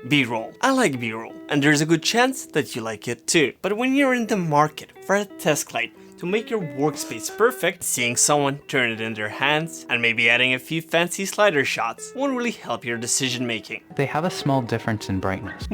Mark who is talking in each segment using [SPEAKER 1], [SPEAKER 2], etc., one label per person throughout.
[SPEAKER 1] B-roll. I like B-roll, and there's a good chance that you like it too. But when you're in the market for a desk light to make your workspace perfect, seeing someone turn it in their hands and maybe adding a few fancy slider shots won't really help your decision making.
[SPEAKER 2] They have a small difference in brightness.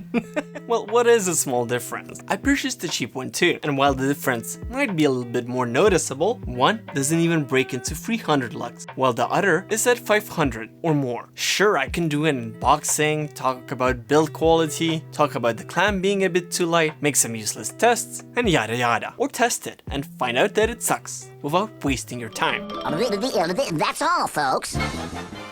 [SPEAKER 1] Well, what is a small difference? I purchased a cheap one too, and while the difference might be a little bit more noticeable, one doesn't even break into 300 lux, while the other is at 500 or more. Sure, I can do an unboxing, talk about build quality, talk about the clamp being a bit too light, make some useless tests, and yada yada. Or test it and find out that it sucks, without wasting your time.
[SPEAKER 3] That's all, folks.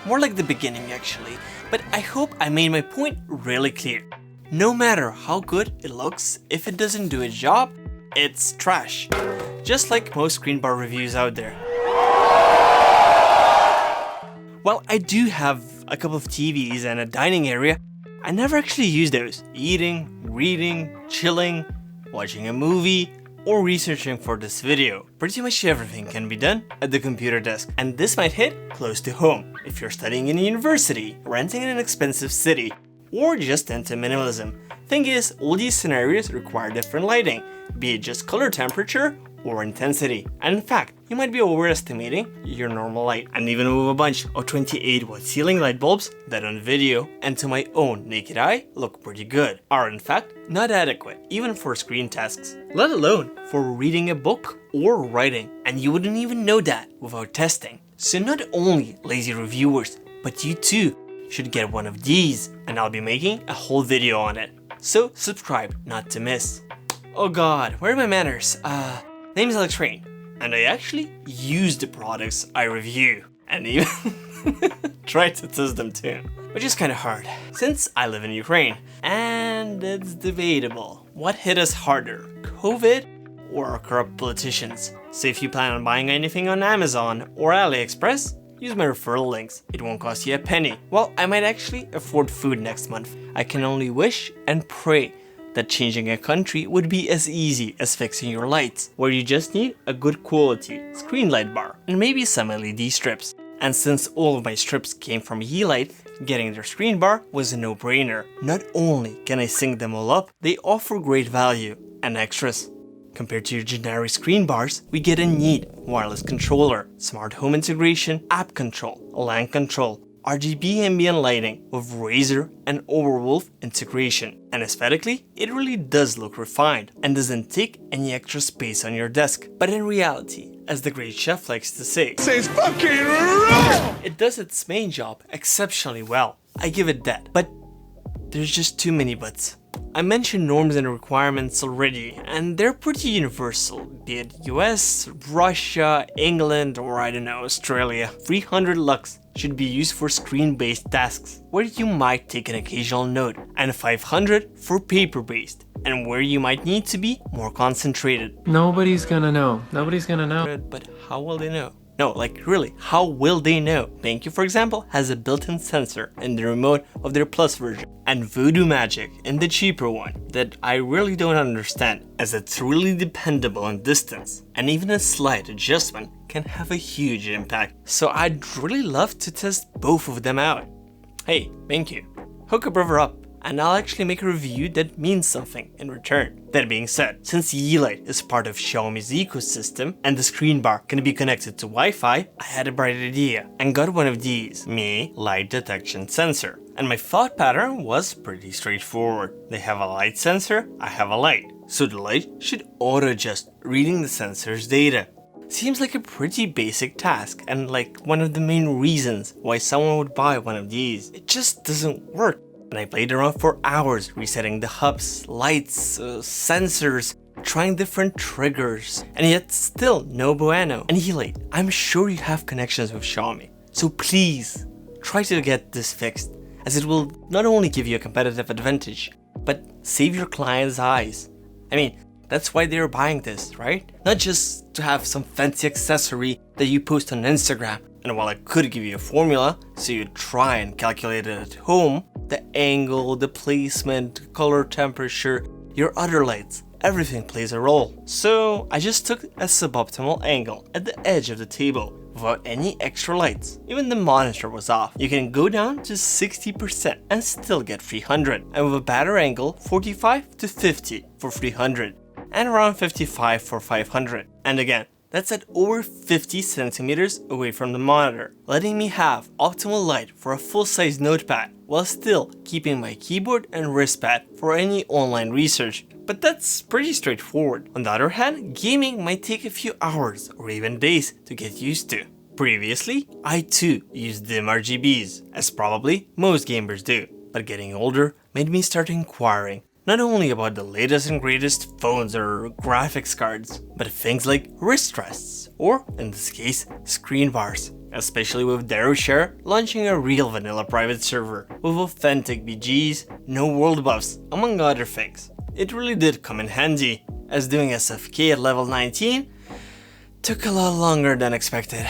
[SPEAKER 1] More like the beginning actually, but I hope I made my point really clear. No matter how good it looks, if it doesn't do its job, it's trash. Just like most Screenbar reviews out there. While I do have a couple of TVs and a dining area, I never actually use those. Eating, reading, chilling, watching a movie, or researching for this video. Pretty much everything can be done at the computer desk, and this might hit close to home if you're studying in a university, renting in an expensive city, or just into minimalism. Thing is, all these scenarios require different lighting, be it just color temperature or intensity. And in fact, you might be overestimating your normal light. And even with a bunch of 28-watt ceiling light bulbs that on video and to my own naked eye look pretty good, are in fact not adequate even for screen tasks, let alone for reading a book or writing. And you wouldn't even know that without testing. So not only lazy reviewers, but you too should get one of these, and I'll be making a whole video on it. So subscribe not to miss. Oh god, where are my manners? Name's Alex Rain, and I actually use the products I review, and even try to test them too, which is kinda hard, since I live in Ukraine, and it's debatable. What hit us harder, COVID or our corrupt politicians? So if you plan on buying anything on Amazon or AliExpress, use my referral links. It won't cost you a penny. Well, I might actually afford food next month. I can only wish and pray that changing a country would be as easy as fixing your lights, where you just need a good quality screen light bar and maybe some LED strips. And since all of my strips came from Yeelight, getting their screen bar was a no-brainer. Not only can I sync them all up, they offer great value and extras. Compared to your generic screen bars, we get a neat wireless controller, smart home integration, app control, LAN control, RGB ambient lighting with Razer and Overwolf integration. And aesthetically, it really does look refined and doesn't take any extra space on your desk. But in reality, as the great chef likes to say,
[SPEAKER 4] It's fucking raw!
[SPEAKER 1] It does its main job exceptionally well. I give it that. But there's just too many buts. I mentioned norms and requirements already, and they're pretty universal, be it US, Russia, England, or I don't know, Australia. 300 lux should be used for screen-based tasks, where you might take an occasional note, and 500 for paper-based, and where you might need to be more concentrated.
[SPEAKER 5] Nobody's gonna know. Nobody's gonna know.
[SPEAKER 1] But how will they know? No, like really, how will they know? BenQ, for example, has a built-in sensor in the remote of their Plus version, and Voodoo Magic in the cheaper one that I really don't understand, as it's really dependable on distance, and even a slight adjustment can have a huge impact. So I'd really love to test both of them out. Hey, BenQ, hook a brother up, and I'll actually make a review that means something in return. That being said, since Yeelight is part of Xiaomi's ecosystem and the screen bar can be connected to Wi-Fi, I had a bright idea and got one of these, Mi light detection sensor. And my thought pattern was pretty straightforward. They have a light sensor, I have a light. So the light should auto-adjust reading the sensor's data. Seems like a pretty basic task and like one of the main reasons why someone would buy one of these. It just doesn't work. And I played around for hours resetting the hubs, lights, sensors, trying different triggers, and yet still no bueno. And Yeelight, I'm sure you have connections with Xiaomi, so please try to get this fixed, as it will not only give you a competitive advantage, but save your client's eyes. I mean, that's why they're buying this, right? Not just to have some fancy accessory that you post on Instagram. And while I could give you a formula so you try and calculate it at home, the angle, the placement, color temperature, your other lights, everything plays a role. So I just took a suboptimal angle at the edge of the table without any extra lights. Even the monitor was off. You can go down to 60% and still get 300, and with a better angle 45 to 50 for 300 and around 55 for 500. And again, that's at over 50 centimeters away from the monitor, letting me have optimal light for a full-size notepad while still keeping my keyboard and wristpad for any online research. But that's pretty straightforward. On the other hand, gaming might take a few hours or even days to get used to. Previously, I too used dim RGBs, as probably most gamers do, but getting older made me start inquiring not only about the latest and greatest phones or graphics cards, but things like wrist rests, or in this case, screen bars. Especially with DaruShare launching a real vanilla private server with authentic BGs, no world buffs, among other things. It really did come in handy, as doing SFK at level 19 took a lot longer than expected.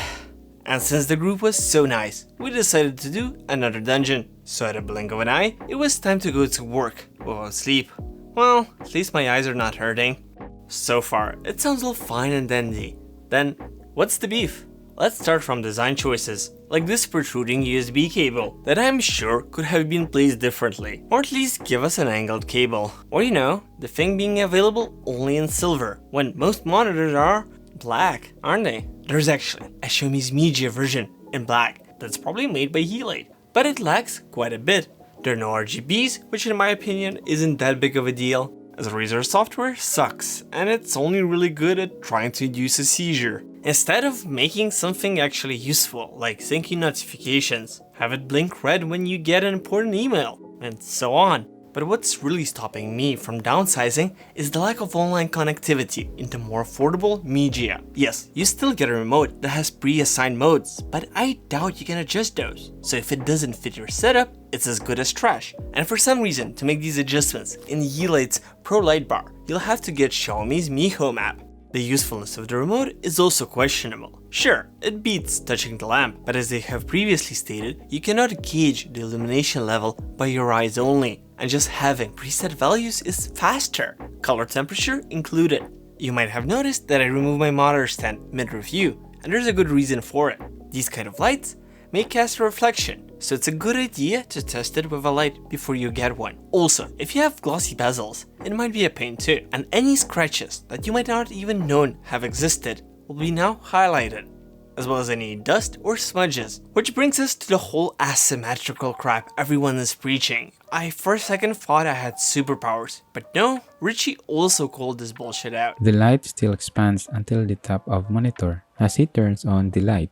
[SPEAKER 1] And since the group was so nice, we decided to do another dungeon. So at a blink of an eye, it was time to go to work without sleep. Well, at least my eyes are not hurting. So far, it sounds all fine and dandy. Then, what's the beef? Let's start from design choices, like this protruding USB cable that I'm sure could have been placed differently, or at least give us an angled cable. Or you know, the thing being available only in silver, when most monitors are black, aren't they? There's actually a Xiaomi's Media version in black that's probably made by Yeelight, but it lacks quite a bit. There are no RGBs, which in my opinion isn't that big of a deal, as Razer software sucks and it's only really good at trying to induce a seizure. Instead of making something actually useful, like syncing notifications, have it blink red when you get an important email, and so on. But what's really stopping me from downsizing is the lack of online connectivity into more affordable media. Yes, you still get a remote that has pre-assigned modes, but I doubt you can adjust those. So if it doesn't fit your setup, it's as good as trash. And for some reason, to make these adjustments in Yeelight's Pro Light Bar, you'll have to get Xiaomi's Mi Home app. The usefulness of the remote is also questionable. Sure, it beats touching the lamp, but as they have previously stated, you cannot gauge the illumination level by your eyes only, and just having preset values is faster, color temperature included. You might have noticed that I removed my monitor stand mid-review, and there's a good reason for it. These kind of lights may cast a reflection, so it's a good idea to test it with a light before you get one. Also, if you have glossy bezels, it might be a pain too, and any scratches that you might not even known have existed will be now highlighted, as well as any dust or smudges. Which brings us to the whole asymmetrical crap everyone is preaching. I for a second thought I had superpowers, but no, Richie also called this bullshit out.
[SPEAKER 6] The light still expands until the top of monitor as he turns on the light.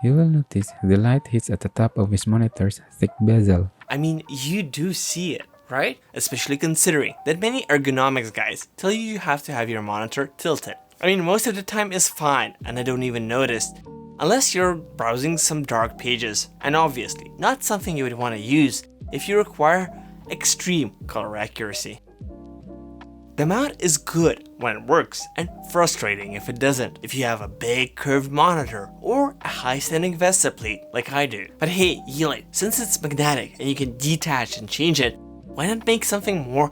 [SPEAKER 6] You will notice the light hits at the top of his monitor's thick bezel.
[SPEAKER 1] I mean, you do see it, right? Especially considering that many ergonomics guys tell you have to have your monitor tilted. I mean, most of the time is fine and I don't even notice, unless you're browsing some dark pages, and obviously not something you would want to use if you require extreme color accuracy. The mount is good when it works and frustrating if it doesn't, if you have a big curved monitor or a high standing VESA plate like I do. But hey, Yeelight, since it's magnetic and you can detach and change it, why not make something more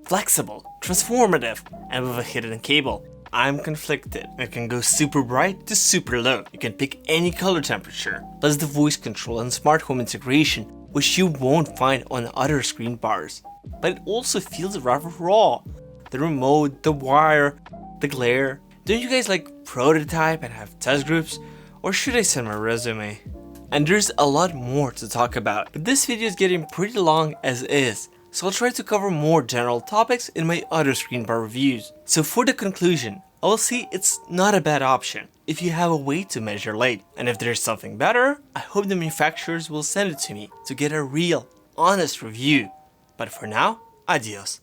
[SPEAKER 1] flexible, transformative, and with a hidden cable? I'm conflicted. It can go super bright to super low. You can pick any color temperature, plus the voice control and smart home integration, which you won't find on other screen bars. But it also feels rather raw. The remote, the wire, the glare. Don't you guys like prototype and have test groups? Or should I send my resume? And there's a lot more to talk about, but this video is getting pretty long as is, so I'll try to cover more general topics in my other screen bar reviews. So for the conclusion, I will say it's not a bad option if you have a way to measure light. And if there's something better, I hope the manufacturers will send it to me to get a real, honest review. But for now, adios.